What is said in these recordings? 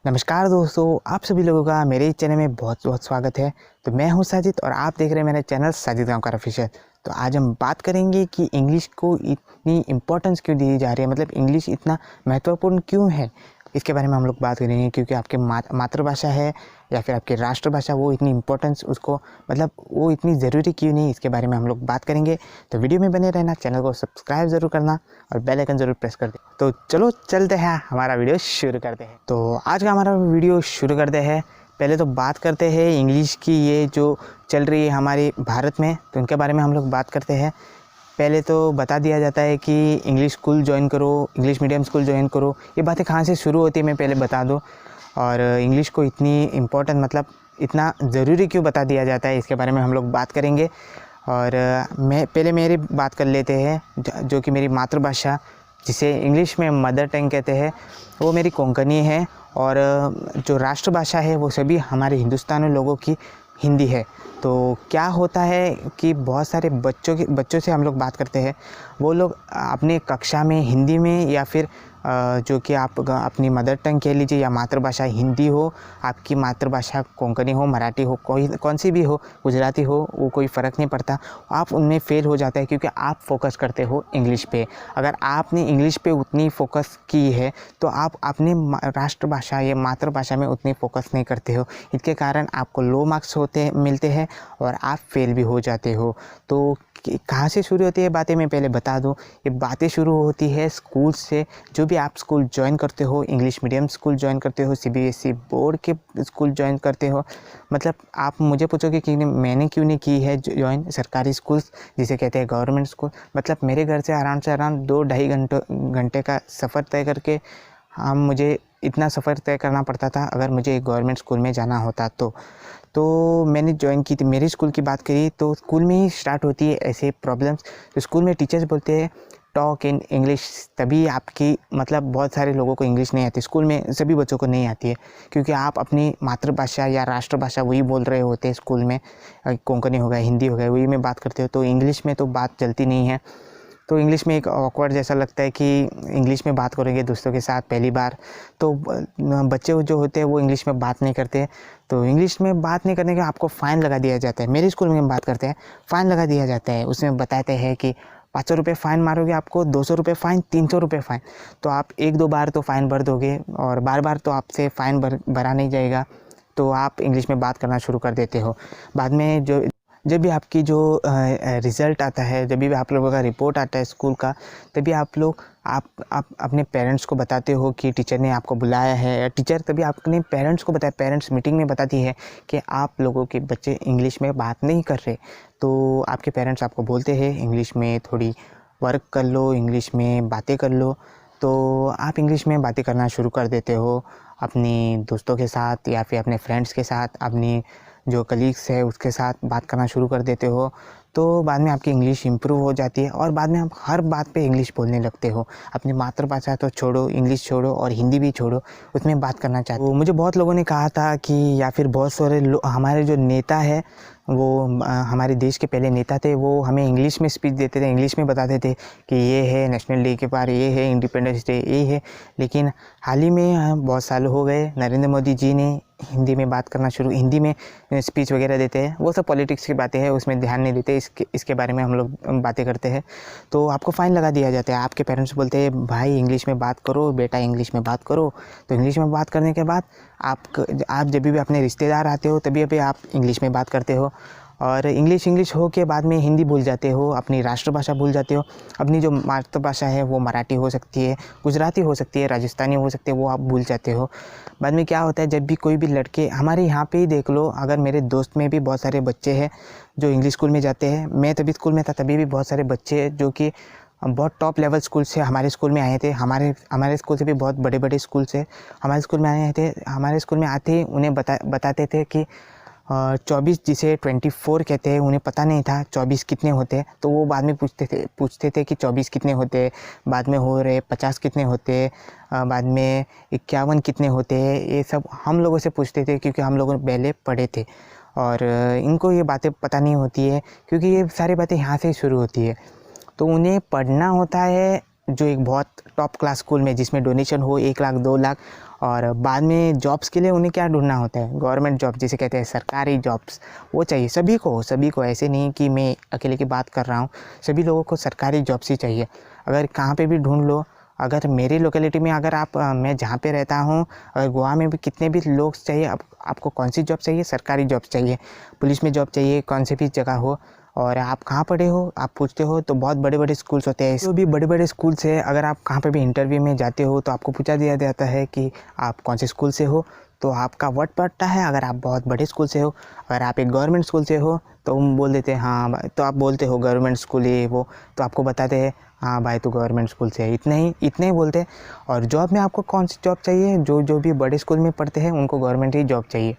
नमस्कार दोस्तों, आप सभी लोगों का मेरे इस चैनल में बहुत बहुत स्वागत है। तो मैं हूं साजिद और आप देख रहे हैं मेरा चैनल साजिद गांवकर ऑफिशियल। तो आज हम बात करेंगे कि इंग्लिश को इतनी इम्पोर्टेंस क्यों दी जा रही है, मतलब इंग्लिश इतना महत्वपूर्ण क्यों है। इसके बारे में हम लोग बात करेंगे क्योंकि आपके मातृभाषा है या फिर आपकी राष्ट्रभाषा, वो इतनी इम्पोर्टेंस उसको मतलब वो इतनी ज़रूरी क्यों नहीं, इसके बारे में हम लोग बात करेंगे। तो वीडियो में बने रहना, चैनल को सब्सक्राइब ज़रूर करना और बेल आइकन ज़रूर प्रेस कर दे। तो चलो चलते हैं, हमारा वीडियो शुरू करते हैं। तो आज का हमारा वीडियो शुरू करते हैं। पहले तो बात करते हैं इंग्लिश की, ये जो चल रही है हमारे भारत में, तो उनके बारे में हम लोग बात करते हैं। पहले तो बता दिया जाता है कि इंग्लिश स्कूल ज्वाइन करो, इंग्लिश मीडियम स्कूल ज्वाइन करो। ये बातें कहाँ से शुरू होती है मैं पहले बता दूँ। और इंग्लिश को इतनी इम्पोर्टेंट मतलब इतना ज़रूरी क्यों बता दिया जाता है, इसके बारे में हम लोग बात करेंगे। और मैं पहले मेरी बात कर लेते हैं जो कि मेरी मातृभाषा, जिसे इंग्लिश में मदर टंग कहते हैं, वो मेरी कोंकणी है। और जो राष्ट्रभाषा है वो सभी हमारे हिंदुस्तानी लोगों की हिंदी है। तो क्या होता है कि बहुत सारे बच्चों से हम लोग बात करते हैं, वो लोग अपने कक्षा में हिंदी में या फिर जो कि आप अपनी मदर टंग कह लीजिए या मातृभाषा हिंदी हो, आपकी मातृभाषा कोंकणी हो, मराठी हो, कौन सी भी हो, गुजराती हो, वो कोई फ़र्क नहीं पड़ता, आप उनमें फ़ेल हो जाते हैं क्योंकि आप फोकस करते हो इंग्लिश पे। अगर आपने इंग्लिश पे उतनी फोकस की है तो आप अपनी राष्ट्रभाषा या मातृभाषा में उतनी फोकस नहीं करते हो। इसके कारण आपको लो मार्क्स मिलते हैं और आप फेल भी हो जाते हो। तो कहाँ से शुरू होती है बातें, मैं पहले बता दूं। ये बातें शुरू होती है स्कूल से। जो भी आप स्कूल ज्वाइन करते हो, इंग्लिश मीडियम स्कूल ज्वाइन करते हो, सीबीएसई बोर्ड के स्कूल ज्वाइन करते हो, मतलब आप मुझे पूछोगे कि मैंने क्यों नहीं की है ज्वाइन सरकारी स्कूल्स, जिसे कहते हैं गवर्नमेंट स्कूल। मतलब मेरे घर से अराउंड 2-2.5 घंटे का सफ़र तय करके मुझे इतना सफ़र तय करना पड़ता था अगर मुझे एक गवर्नमेंट स्कूल में जाना होता तो मैंने ज्वाइन की थी। मेरी स्कूल की बात करी तो स्कूल में ही स्टार्ट होती है ऐसे प्रॉब्लम्स। तो स्कूल में टीचर्स बोलते हैं टॉक इन इंग्लिश, तभी आपकी मतलब बहुत सारे लोगों को इंग्लिश नहीं आती, स्कूल में सभी बच्चों को नहीं आती है क्योंकि आप अपनी मातृभाषा या राष्ट्रभाषा वही बोल रहे होते हैं स्कूल में। कोंकणी हो गया, हिंदी हो गया, वही में बात करते हो, तो इंग्लिश में तो बात चलती नहीं है। तो इंग्लिश में एक ऑकवर्ड जैसा लगता है कि इंग्लिश में बात करेंगे दोस्तों के साथ पहली बार, तो बच्चे जो होते हैं वो इंग्लिश में बात नहीं करते। तो इंग्लिश में बात नहीं करने का आपको फ़ाइन लगा दिया जाता है। मेरे स्कूल में हम बात करते हैं, फ़ाइन लगा दिया जाता है। उसमें बताते हैं कि 500 रुपये फ़ाइन मारोगे आपको, 200 रुपये फ़ाइन, 300 रुपये फ़ाइन। तो आप 1-2 बार तो फ़ाइन भर दोगे और बार बार तो आपसे फ़ाइन भरा नहीं जाएगा, तो आप इंग्लिश में बात करना शुरू कर देते हो। बाद में जब भी आपकी जो रिज़ल्ट आता है, जब भी आप लोगों का रिपोर्ट आता है स्कूल का, तभी आप अपने पेरेंट्स को बताते हो कि टीचर ने आपको बुलाया है, या टीचर तभी अपने पेरेंट्स को बताया, पेरेंट्स मीटिंग में बताती है कि आप लोगों के बच्चे इंग्लिश में बात नहीं कर रहे। तो आपके पेरेंट्स आपको बोलते हैं इंग्लिश में थोड़ी वर्क कर लो, इंग्लिश में बातें कर लो। तो आप इंग्लिश में बातें करना शुरू कर देते हो अपनी दोस्तों के साथ या फिर अपने फ्रेंड्स के साथ, अपनी जो कलीग्स है उसके साथ बात करना शुरू कर देते हो। तो बाद में आपकी इंग्लिश इम्प्रूव हो जाती है और बाद में आप हर बात पे इंग्लिश बोलने लगते हो। अपनी मातृभाषा तो छोड़ो, इंग्लिश छोड़ो और हिंदी भी छोड़ो, उसमें बात करना चाहते हो। मुझे बहुत लोगों ने कहा था कि या फिर बहुत सारे हमारे जो नेता है वो हमारे देश के पहले नेता थे, वो हमें इंग्लिश में स्पीच देते थे, इंग्लिश में बताते थे कि ये है नेशनल डे के बार, ये है इंडिपेंडेंस डे, ये है। लेकिन हाल ही में बहुत साल हो गए, नरेंद्र मोदी जी ने हिंदी में बात करना शुरू, हिंदी में स्पीच वगैरह देते हैं। वो सब पॉलिटिक्स की बातें हैं, उसमें ध्यान नहीं देते, इसके बारे में हम लोग बातें करते हैं। तो आपको फ़ाइन लगा दिया जाता है। आपके पेरेंट्स बोलते हैं भाई इंग्लिश में बात करो, बेटा इंग्लिश में बात करो। तो इंग्लिश में बात करने के बाद आप जब भी अपने रिश्तेदार आते हो तभी अभी आप इंग्लिश में बात करते हो और इंग्लिश हो के बाद में हिंदी भूल जाते हो, अपनी राष्ट्रभाषा भूल जाते हो। अपनी जो मातृभाषा है वो मराठी हो सकती है, गुजराती हो सकती है, राजस्थानी हो सकती है, वो आप भूल जाते हो। बाद में क्या होता है, जब भी कोई भी लड़के हमारे यहाँ पे ही देख लो, अगर मेरे दोस्त में भी बहुत सारे बच्चे हैं जो इंग्लिश स्कूल में जाते हैं, मैं तभी स्कूल में था तभी भी बहुत सारे बच्चे हैं जो कि बहुत टॉप लेवल स्कूल से हमारे स्कूल में आए थे। हमारे स्कूल से भी बहुत बड़े बड़े स्कूल से हमारे स्कूल में आए थे। हमारे स्कूल में आते ही उन्हें बताते थे कि 24 जिसे 24 कहते हैं, उन्हें पता नहीं था 24 कितने होते हैं। तो वो बाद में पूछते थे कि 24 कितने होते हैं, बाद में हो रहे 50 कितने होते हैं, बाद में 51 कितने होते हैं। ये सब हम लोगों से पूछते थे क्योंकि हम लोगों ने पहले पढ़े थे और इनको ये बातें पता नहीं होती है क्योंकि ये सारी बातें यहाँ से ही शुरू होती है। तो उन्हें पढ़ना होता है जो एक बहुत टॉप क्लास स्कूल में, जिसमें डोनेशन हो 1 लाख 2 लाख और बाद में जॉब्स के लिए उन्हें क्या ढूंढना होता है, गवर्नमेंट जॉब जिसे कहते हैं सरकारी जॉब्स, वो चाहिए सभी को। ऐसे नहीं कि मैं अकेले की बात कर रहा हूँ, सभी लोगों को सरकारी जॉब्स ही चाहिए। अगर कहाँ पे भी ढूंढ लो, अगर मेरी लोकेलिटी में अगर आप मैं जहाँ पे रहता हूँ, अगर गोवा में भी कितने भी लोग चाहिए, आपको कौन सी जॉब चाहिए, सरकारी जॉब चाहिए, पुलिस में जॉब चाहिए, कौन सी भी जगह हो, और आप कहाँ पढ़े हो आप पूछते हो तो बहुत बड़े बड़े स्कूल्स होते हैं। जो भी बड़े बड़े स्कूल्स है, अगर आप कहाँ पे भी इंटरव्यू में जाते हो तो आपको पूछा दिया जाता है कि आप कौन से स्कूल से हो, तो आपका वर्ड पड़ता है। अगर आप बहुत बड़े स्कूल से हो, अगर आप एक गवर्नमेंट स्कूल से हो तो हम बोल देते हैं हाँ, तो आप बोलते हो गवर्नमेंट स्कूल ये वो, तो आपको बताते हैं हाँ भाई तो गवर्नमेंट स्कूल से है, इतने ही बोलते हैं। और जॉब में आपको कौन सी जॉब चाहिए, जो भी बड़े स्कूल में पढ़ते हैं उनको गवर्नमेंट ही जॉब चाहिए।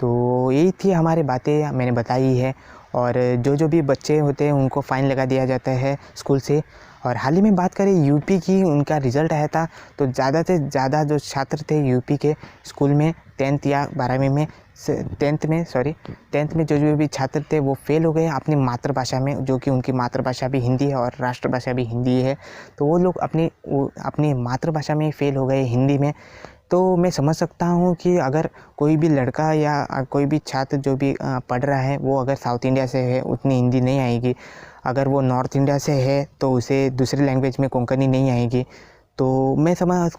तो यही थी हमारी बातें, मैंने बताई है। और जो भी बच्चे होते हैं उनको फ़ाइन लगा दिया जाता है स्कूल से। और हाल ही में बात करें यूपी की, उनका रिज़ल्ट आया था तो ज़्यादा से ज़्यादा जो छात्र थे यूपी के स्कूल में 10th या 12वीं में, 10th में जो भी छात्र थे वो फेल हो गए अपनी मातृभाषा में, जो कि उनकी मातृभाषा भी हिंदी है और राष्ट्रभाषा भी हिंदी है। तो वो लोग अपनी मातृभाषा में फेल हो गए, हिंदी में। तो मैं समझ सकता हूँ कि अगर कोई भी लड़का या कोई भी छात्र जो भी पढ़ रहा है, वो अगर साउथ इंडिया से है उतनी हिंदी नहीं आएगी, अगर वो नॉर्थ इंडिया से है तो उसे दूसरी लैंग्वेज में कोंकणी नहीं आएगी। तो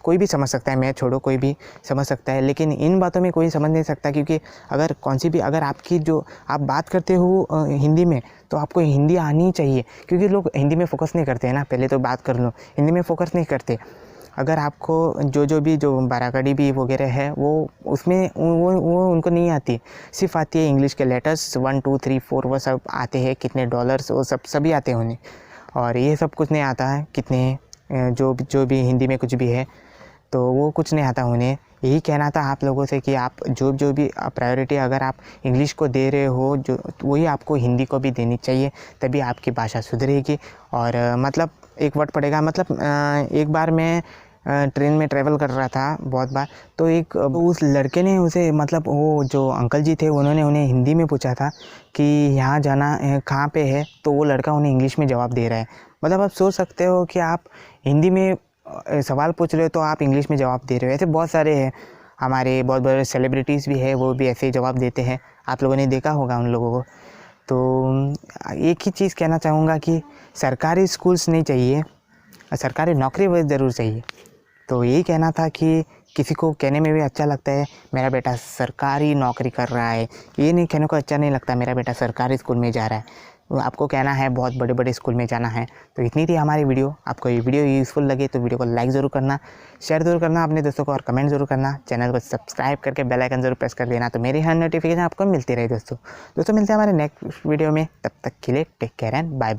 कोई भी समझ सकता है, मैं छोड़ो कोई भी समझ सकता है, लेकिन इन बातों में कोई समझ नहीं सकता, क्योंकि अगर आपकी जो आप बात करते हो हिंदी में, तो आपको हिंदी आनी चाहिए, क्योंकि लोग हिंदी में फ़ोकस नहीं करते हैं ना। पहले तो बात कर लो, हिंदी में फ़ोकस नहीं करते। अगर आपको जो बाराकड़ी भी वगैरह है वो उसमें वो उनको नहीं आती, सिर्फ आती है इंग्लिश के लेटर्स 1 2 3 4, वो सब आते हैं, कितने डॉलर्स वो सभी आते हैं उन्हें, और ये सब कुछ नहीं आता है, कितने जो भी हिंदी में कुछ भी है तो वो कुछ नहीं आता उन्हें। यही कहना था आप लोगों से कि आप जो भी प्रायोरिटी अगर आप इंग्लिश को दे रहे हो, जो वही आपको हिंदी को भी देनी चाहिए, तभी आपकी भाषा सुधरेगी। और मतलब एक वर्ड पड़ेगा, मतलब एक बार मैं ट्रेन में ट्रैवल कर रहा था बहुत बार, तो उस लड़के ने उसे, मतलब वो जो अंकल जी थे उन्होंने उन्हें हिंदी में पूछा था कि यहाँ जाना कहाँ पे है, तो वो लड़का उन्हें इंग्लिश में जवाब दे रहा है। मतलब आप सोच सकते हो कि आप हिंदी में सवाल पूछ रहे हो तो आप इंग्लिश में जवाब दे रहे हो। ऐसे बहुत सारे हैं, हमारे बहुत बड़े सेलिब्रिटीज़ भी है, वो भी ऐसे ही जवाब देते हैं, आप लोगों ने देखा होगा उन लोगों को। तो एक ही चीज़ कहना चाहूँगा कि सरकारी स्कूल्स नहीं चाहिए, सरकारी नौकरी ज़रूर चाहिए। तो यही कहना था कि किसी को कहने में भी अच्छा लगता है मेरा बेटा सरकारी नौकरी कर रहा है, ये नहीं कहने को अच्छा नहीं लगता मेरा बेटा सरकारी स्कूल में जा रहा है। आपको कहना है बहुत बड़े बड़े स्कूल में जाना है। तो इतनी थी हमारी वीडियो। आपको ये वीडियो यूज़फुल लगे तो वीडियो को लाइक ज़रूर करना, शेयर ज़रूर करना अपने दोस्तों को, और कमेंट ज़रूर करना। चैनल को सब्सक्राइब करके बेल आइकन ज़रूर प्रेस कर देना, तो मेरी हर नोटिफिकेशन आपको मिलती रहे। दोस्तों मिलते हैं हमारे नेक्स्ट वीडियो में, तब तक के लिए take care and bye bye.